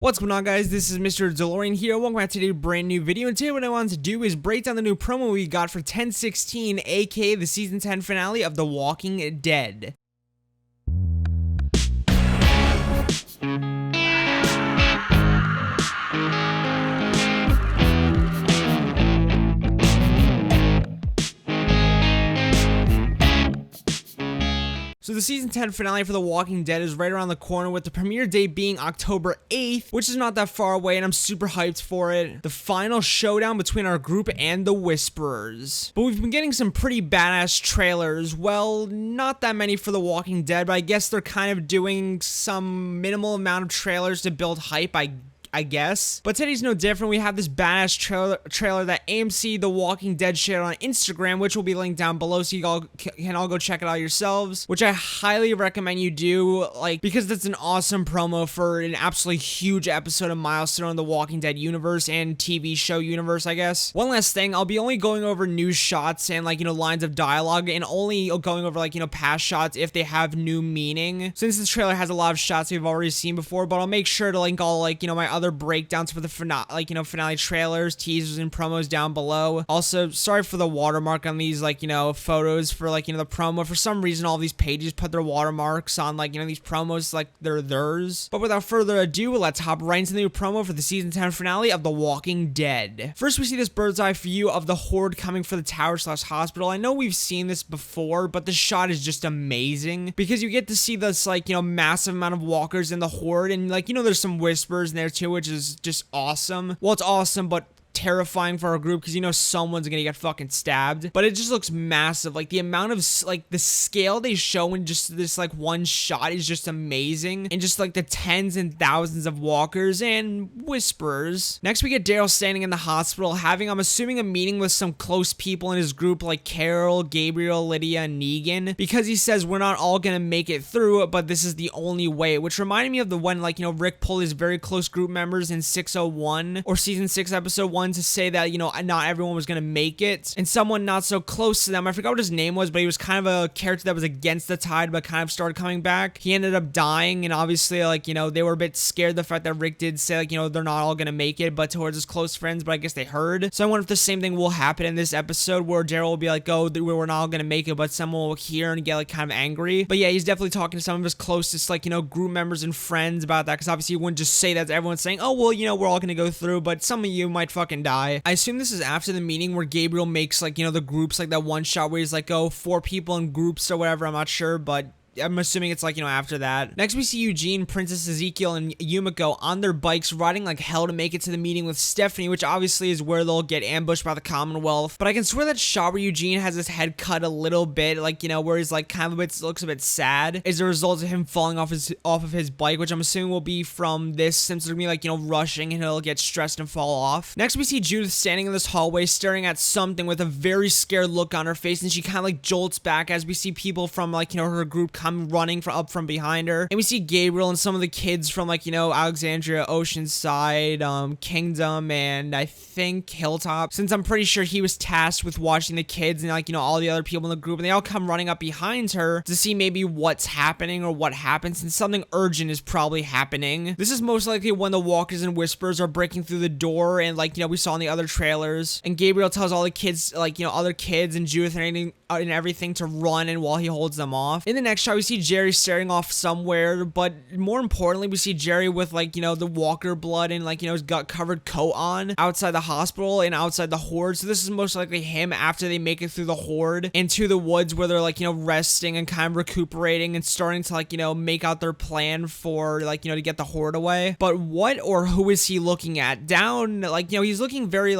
What's going on, guys? This is Mr. DeLORIAN here. Welcome back to today's brand new video. And today what I wanted to do is break down the new promo we got for 10/16, aka the season 10 finale of The Walking Dead. So the season 10 finale for The Walking Dead is right around the corner, with the premiere date being October 8th, which is not that far away, and I'm super hyped for it. The final showdown between our group and the Whisperers. But we've been getting some pretty badass trailers. Well, not that many for The Walking Dead, but I guess they're kind of doing some minimal amount of trailers to build hype, I guess. But today's no different. We have this badass trailer that AMC The Walking Dead shared on Instagram, which will be linked down below, so you all can all go check it out yourselves, which I highly recommend you do, because that's an awesome promo for an absolutely huge episode of milestone in the Walking Dead universe and TV show universe, I guess. One last thing, I'll be only going over new shots and lines of dialogue, and only going over past shots if they have new meaning, since this trailer has a lot of shots we've already seen before. But I'll make sure to link all my other breakdowns for the finale trailers, teasers, and promos down below. Also, sorry for the watermark on these photos for the promo. For some reason, all these pages put their watermarks on these promos like they're theirs. But without further ado, let's hop right into the new promo for the season 10 finale of The Walking Dead. First, we see this bird's eye view of the horde coming for the tower/hospital. I know we've seen this before, but the shot is just amazing because you get to see this massive amount of walkers in the horde, and there's some whispers in there too, which is just awesome. Well, it's awesome, but terrifying for our group because someone's gonna get fucking stabbed. But it just looks massive. The amount of the scale they show in just this one shot is just amazing, and just the tens and thousands of walkers and whisperers. Next, we get Daryl standing in the hospital having, I'm assuming, a meeting with some close people in his group like Carol, Gabriel, Lydia, and Negan, because he says we're not all gonna make it through, but this is the only way, which reminded me of the when Rick pulled his very close group members in 601 or season 6 episode 1 to say that not everyone was gonna make it, and someone not so close to them, I forgot what his name was, but he was kind of a character that was against the tide but kind of started coming back. He ended up dying, and obviously they were a bit scared the fact that Rick did say they're not all gonna make it but towards his close friends, but I guess they heard. So I wonder if the same thing will happen in this episode, where Daryl will be oh, we're not all gonna make it, but someone will hear and get kind of angry. But yeah, he's definitely talking to some of his closest group members and friends about that, because obviously he wouldn't just say that to everyone, saying, oh well, we're all gonna go through, but some of you might fucking die. I assume this is after the meeting where Gabriel makes the groups, that one shot where he's oh, 4 people in groups or whatever, I'm not sure, but I'm assuming it's after that. Next, we see Eugene, Princess Ezekiel, and Yumiko on their bikes riding like hell to make it to the meeting with Stephanie, which obviously is where they'll get ambushed by the Commonwealth. But I can swear that shot where Eugene has his head cut a little bit, where he's kind of looks a bit sad, is a result of him falling off of his bike, which I'm assuming will be from this, since it'll be rushing and he'll get stressed and fall off. Next, we see Judith standing in this hallway staring at something with a very scared look on her face, and she kind of jolts back as we see people from her group come running up from behind her, and we see Gabriel and some of the kids from Alexandria, Oceanside, Kingdom, and I think Hilltop, since I'm pretty sure he was tasked with watching the kids and all the other people in the group, and they all come running up behind her to see maybe what's happening or what happens, and something urgent is probably happening. This is most likely when the walkers and whispers are breaking through the door, and we saw in the other trailers, and Gabriel tells all the kids, other kids and Judith and everything to run, and while he holds them off. In the next shot, we see Jerry staring off somewhere, but more importantly, we see Jerry with the walker blood and his gut covered coat on outside the hospital and outside the horde. So this is most likely him after they make it through the horde into the woods, where they're resting and kind of recuperating and starting to make out their plan for to get the horde away. But what or who is he looking at? Down, he's looking very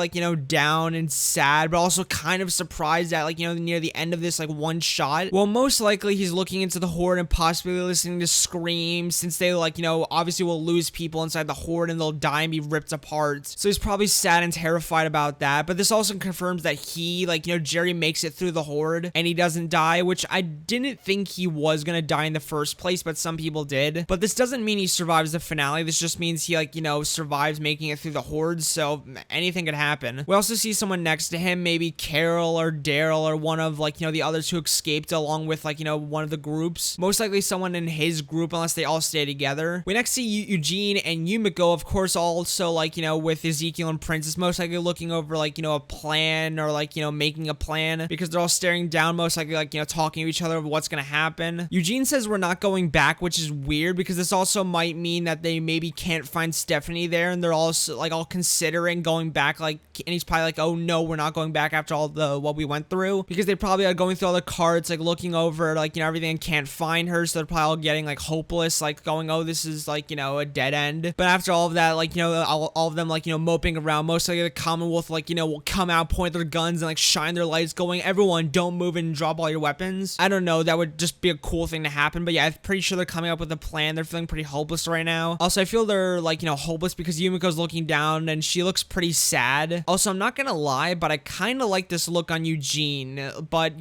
down and sad, but also kind of surprised at near the end of this one shot. Well, most likely he's looking into the horde and possibly listening to screams, since they obviously will lose people inside the horde and they'll die and be ripped apart. So he's probably sad and terrified about that. But this also confirms that he Jerry makes it through the horde and he doesn't die, which I didn't think he was gonna die in the first place, but some people did. But this doesn't mean he survives the finale. This just means he survives making it through the horde, so anything could happen. We also see someone next to him, maybe Carol or Daryl or one of the others who escaped along with one of the groups. groups. Most likely someone in his group unless they all stay together. We next see Eugene and Yumiko, of course, also like, with Ezekiel and Princess, most likely looking over like, a plan or like, making a plan because they're all staring down, most likely like, talking to each other of what's gonna happen. Eugene says we're not going back, which is weird because this also might mean that they maybe can't find Stephanie there and they're also like all considering going back, like, and he's probably like, oh no, we're not going back after all the what we went through, because they probably are going through all the cards, like looking over like, everything and can't find her, so they're probably all getting like hopeless, like going, oh, this is like, a dead end. But after all of that, like, all of them like, moping around, most likely the Commonwealth like, will come out, point their guns and like shine their lights going, everyone don't move and drop all your weapons. I don't know, that would just be a cool thing to happen. But yeah, I'm pretty sure they're coming up with a plan. They're feeling pretty hopeless right now. Also, I feel they're like, hopeless because Yumiko's looking down and she looks pretty sad. Also, I'm not gonna lie, but I kind of like this look on Eugene, but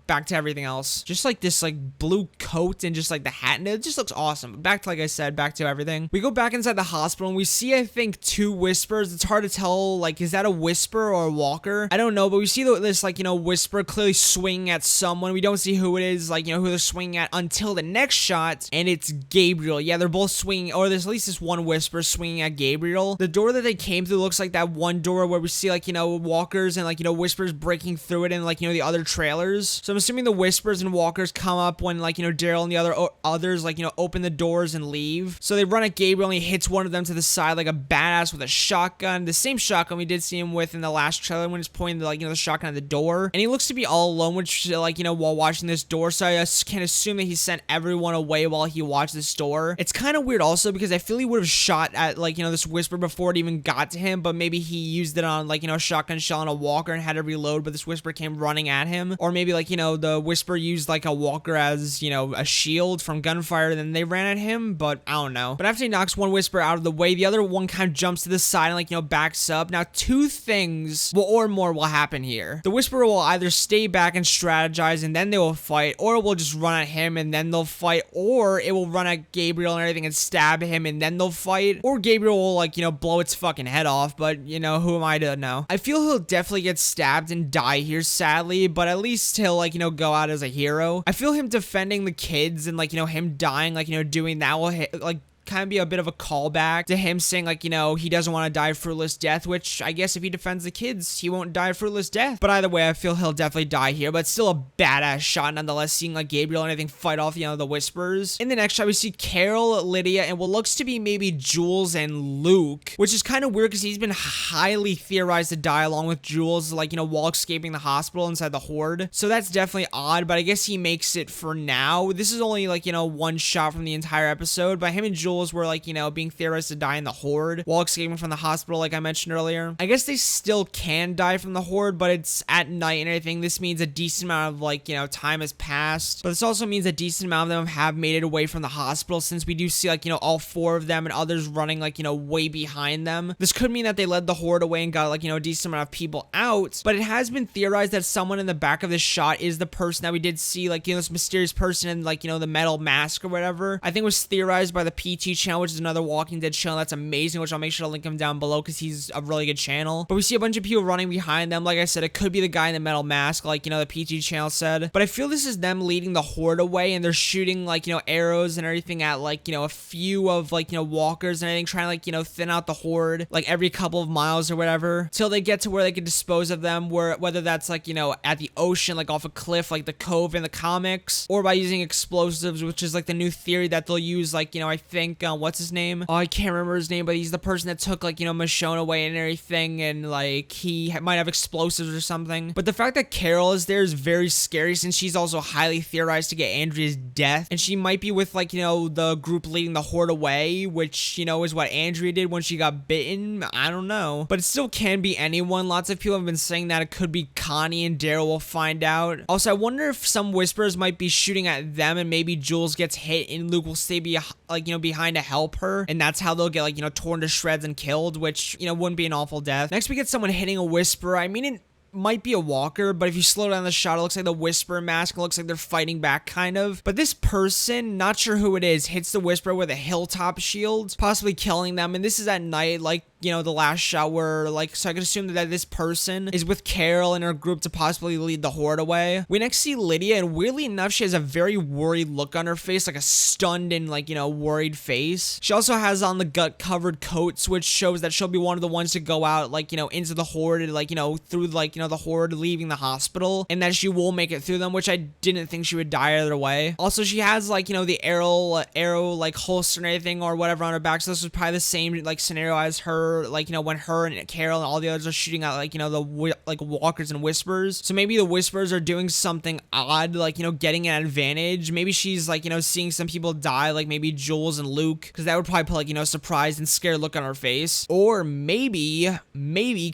back to everything else, just like this like blue coat and just like the hat, and it just looks awesome. Back to, like I said, back to everything. We go back inside the hospital and we see, I think, two whispers. It's hard to tell, like, is that a whisper or a walker? I don't know, but we see this like, whisper clearly swinging at someone. We don't see who it is, like, who they're swinging at until the next shot, and it's Gabriel. Yeah, they're both swinging, or there's at least this one whisper swinging at Gabriel. The door that they came through looks like that one door where we see like, walkers and like, whispers breaking through it and like, the other trailers. So I'm assuming the whispers and walkers come up when like, Daryl and the others like, open the doors and leave. So they run at Gabriel and he hits one of them to the side like a badass with a shotgun, the same shotgun we did see him with in the last trailer when he's pointing the, like, the shotgun at the door. And he looks to be all alone, which like, while watching this door, so I can assume that he sent everyone away while he watched this door. It's kind of weird also because I feel he would have shot at like, this whisper before it even got to him, but maybe he used it on like, a shotgun shell on a walker and had to reload, but this whisper came running at him. Or maybe like, the whisper used like a walker as, a shield from gunfire, then they ran at him, but I don't know. But after he knocks one whisper out of the way, the other one kind of jumps to the side and like, backs up. Now, two things or more will happen here. The whisperer will either stay back and strategize and then they will fight, or it will just run at him and then they'll fight, or it will run at Gabriel and everything and stab him and then they'll fight, or Gabriel will like, blow its fucking head off, but who am I to know? I feel he'll definitely get stabbed and die here, sadly, but at least he'll like, go out as a hero. I feel him defending the kids and like, him dying, like, doing that will hit, like, kind of be a bit of a callback to him saying like, he doesn't want to die a fruitless death, which I guess if he defends the kids, he won't die a fruitless death. But either way, I feel he'll definitely die here, but still a badass shot nonetheless, seeing like Gabriel and everything fight off, the whispers. In the next shot, we see Carol, Lydia, and what looks to be maybe Jules and Luke, which is kind of weird because he's been highly theorized to die along with Jules, like, while escaping the hospital inside the Horde. So that's definitely odd, but I guess he makes it for now. This is only like, one shot from the entire episode, but him and Jules were like, being theorized to die in the Horde while escaping from the hospital, like I mentioned earlier. I guess they still can die from the Horde, but it's at night and everything. This means a decent amount of like, time has passed, but this also means a decent amount of them have made it away from the hospital, since we do see like, all four of them and others running like, way behind them. This could mean that they led the Horde away and got like, a decent amount of people out, but it has been theorized that someone in the back of this shot is the person that we did see, like, this mysterious person in like, the metal mask or whatever. I think it was theorized by the PT channel, which is another Walking Dead channel that's amazing, which I'll make sure to link him down below because he's a really good channel. But we see a bunch of people running behind them. Like I said, it could be the guy in the metal mask, like, the PT channel said. But I feel this is them leading the Horde away, and they're shooting, like, arrows and everything at, like, a few of, like, walkers and everything, trying to, like, thin out the Horde, like, every couple of miles or whatever, till they get to where they can dispose of them, whether that's, like, at the ocean, like, off a cliff, like the Cove in the comics, or by using explosives, which is, like, the new theory that they'll use, like, I think, what's his name? Oh, I can't remember his name, but he's the person that took, like, Michonne away and everything, and, like, he might have explosives or something. But the fact that Carol is there is very scary, since she's also highly theorized to get Andrea's death, and she might be with, like, the group leading the Horde away, which, is what Andrea did when she got bitten. I don't know. But it still can be anyone. Lots of people have been saying that it could be Connie and Daryl. Will find out. Also, I wonder if some whispers might be shooting at them, and maybe Jules gets hit and Luke will stay behind to help her, and that's how they'll get, like, torn to shreds and killed, which, wouldn't be an awful death. Next, we get someone hitting a whisperer. I mean, it might be a walker, but if you slow down the shot, it looks like the whisperer mask. It looks like they're fighting back, kind of. But this person, not sure who it is, hits the whisperer with a hilltop shield, possibly killing them. And this is at night, like you know, the last shot where, like, so I could assume that this person is with Carol and her group to possibly lead the horde away. We next see Lydia, and weirdly enough, she has a very worried look on her face, like a stunned and, like, you know, worried face. She also has on the gut-covered coats, which shows that she'll be one of the ones to go out, like, you know, into the horde, like, you know, through, like, you know, the horde leaving the hospital, and that she will make it through them, which I didn't think she would die either way. Also, she has, like, you know, the arrow, like, holster and everything or whatever on her back, so this was probably the same, like, scenario as her, like, you know, when her and Carol and all the others are shooting at, like, you know, the, like, walkers and whispers. So maybe the whispers are doing something odd, like, you know, getting an advantage. Maybe she's, like, you know, seeing some people die, like, maybe Jules and Luke, because that would probably put, like, you know, surprised and scared look on her face. Or maybe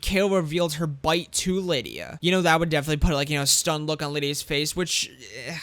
Carol revealed her bite to Lydia. You know, that would definitely put, like, you know, a stunned look on Lydia's face, which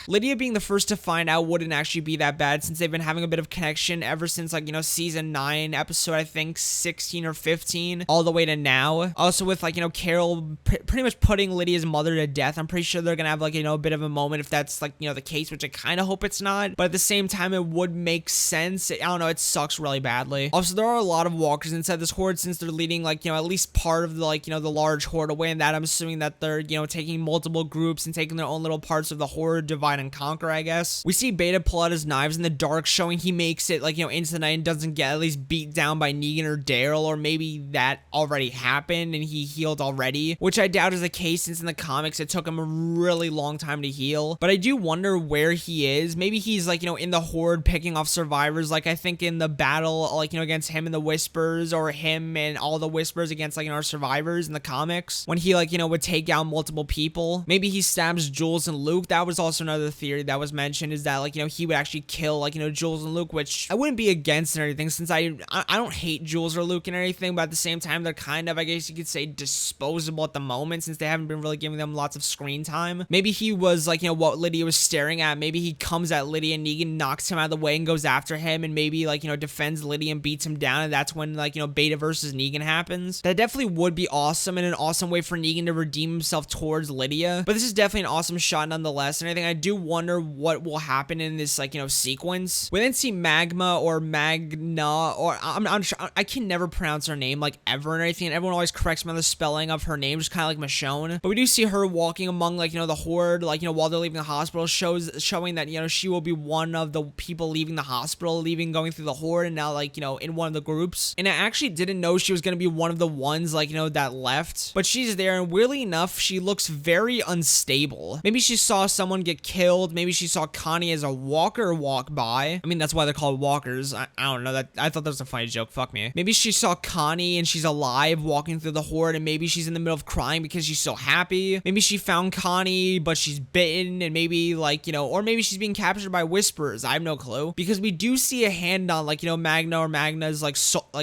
Lydia being the first to find out wouldn't actually be that bad, since they've been having a bit of connection ever since, like, you know, season 9 episode, I think 16 or 15, all the way to now. Also with, like, you know, Carol pretty much putting Lydia's mother to death, I'm pretty sure they're gonna have, like, you know, a bit of a moment if that's, like, you know, the case, which I kind of hope it's not, but at the same time it would make sense. I don't know, it sucks really badly. Also, there are a lot of walkers inside this horde, since they're leading, like, you know, at least part of the, like, you know, the large horde away, and that I'm assuming that they're, you know, taking multiple groups and taking their own little parts of the horde, divide and conquer, I guess. We see Beta pull out his knives in the dark, showing he makes it, like, you know, into the night and doesn't get at least beat down by Negan or Daryl, or maybe that already happened and he healed already, which I doubt is the case, since in the comics it took him a really long time to heal. But I do wonder where he is. Maybe he's, like, you know, in the horde picking off survivors, like I think in the battle, like, you know, against him and the Whispers, or him and all the Whispers against, like, you know, our survivors in the comics, when he, like, you know, would take out multiple people. Maybe he stabs Jules and Luke. That was also another theory that was mentioned, is that, like, you know, he would actually kill, like, you know, Jules and Luke, which I wouldn't be against and everything, since I don't hate Jules or Luke and everything, but at the same time they're kind of, I guess you could say, disposable at the moment, since they haven't been really giving them lots of screen time. Maybe he was, like, you know, what Lydia was staring at. Maybe he comes at Lydia and Negan knocks him out of the way and goes after him, and maybe, like, you know, defends Lydia and beats him down, and that's when, like, you know, Beta versus Negan happens. That definitely would be awesome, and an awesome way for Negan to redeem himself towards Lydia. But this is definitely an awesome shot nonetheless, and I think I do wonder what will happen in this, like, you know, sequence. We then see Magma or Magna, or I can never pronounce her name, like, ever and everything, and everyone always corrects me on the spelling of her name, just kind of like Michonne. But we do see her walking among, like, you know, the horde, like, you know, while they're leaving the hospital, showing that, you know, she will be one of the people leaving the hospital, going through the horde, and now, like, you know, in one of the groups. And I actually didn't know she was gonna be one of the ones, like, you know, that left, but she's there, and weirdly enough, she looks very unstable. Maybe she saw someone get killed. Maybe she saw Connie as a walker walk by. I mean, that's why they're called walkers. I don't know, that I thought that was a funny joke. Fuck me. Maybe she saw Connie and she's alive walking through the horde, and maybe she's in the middle of crying because she's so happy. Maybe she found Connie but she's bitten, and maybe, like, you know, or maybe she's being captured by Whispers. I have no clue, because we do see a hand on, like, you know, Magna's like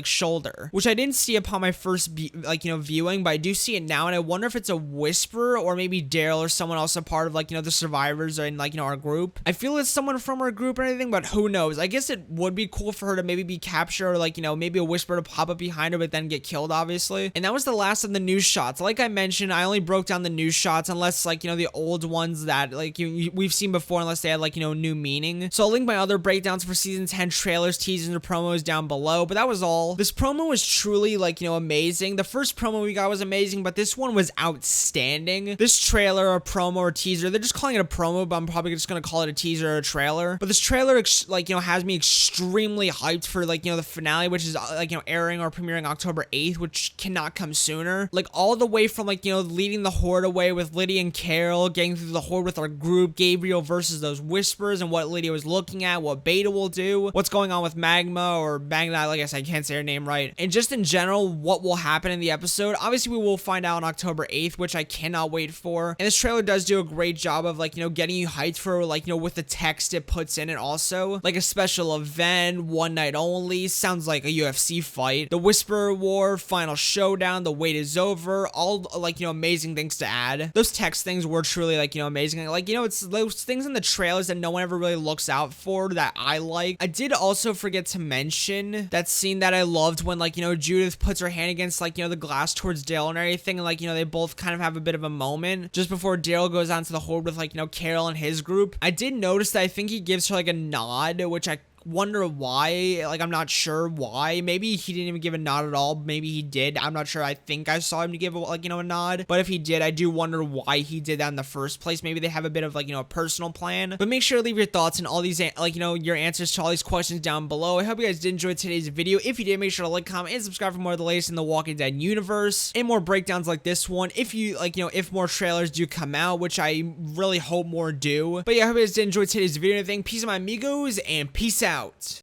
shoulder, which I didn't see upon my first like, you know, viewing, but I do see it now, and I wonder if it's a Whisper or maybe Daryl or someone else a part of, like, you know, the survivors or in, like, you know, our group. I feel it's someone from our group or anything, but who knows. I guess it would be cool for her to maybe be captured, or, like, you know, maybe a Whisper to pop up behind her but then get killed, obviously. And that was the last of the news shots. Like I mentioned, I only broke down the news shots, unless, like, you know, the old ones that, like, we've seen before, unless they had, like, you know, new meaning. So I'll link my other breakdowns for season 10 trailers, teasers, and promos down below, but that was all. This promo was truly, like, you know, amazing. The first promo we got was amazing, but this one was outstanding. This trailer or promo or teaser, they're just calling it a promo, but I'm probably just gonna call it a teaser or a trailer. But this trailer, like, you know, has me extremely hyped for, like, you know, the finale, which is, like, you know, airing or premiering October 8th, which cannot come sooner. Like, all the way from, like, you know, leading the horde away with Lydia and Carol, getting through the horde with our group, Gabriel versus those Whispers, and what Lydia was looking at, what Beta will do, what's going on with Magma or Magna, like I said, I can't say her name right, and just in general, what will happen in the episode. Obviously, we will find out on October 8th, which I cannot wait for. And this trailer does do a great job of, like, you know, getting you hyped for, like, you know, with the text it puts in it also. Like a special event, one night only, sounds like a UFC fight, the Whisper War, final showdown, the wait is over, all, like, you know, amazing things to add. Those text things were truly, like, you know, amazing. Like, you know, it's those things in the trailers that no one ever really looks out for that I like. I did also forget to mention that scene that I loved when, like, you know, Judith puts her hand against, like, you know, the glass towards Dale and everything, and, like, you know, they both kind of have a bit of a moment just before Dale goes onto the horde with, like, you know, Carol and his group. I did notice that I think he gives her, like, a nod, which I wonder why. Like, I'm not sure why. Maybe he didn't even give a nod at all. Maybe he did. I'm not sure. I think I saw him to give, like, a nod. But if he did, I do wonder why he did that in the first place. Maybe they have a bit of, like, a personal plan. But make sure to leave your thoughts and all these, like, your answers to all these questions down below. I hope you guys did enjoy today's video. If you did, make sure to like, comment, and subscribe for more of the latest in the Walking Dead universe and more breakdowns like this one. If you, like, if more trailers do come out, which I really hope more do. But yeah, I hope you guys did enjoy today's video and everything. Peace, my amigos, and peace out.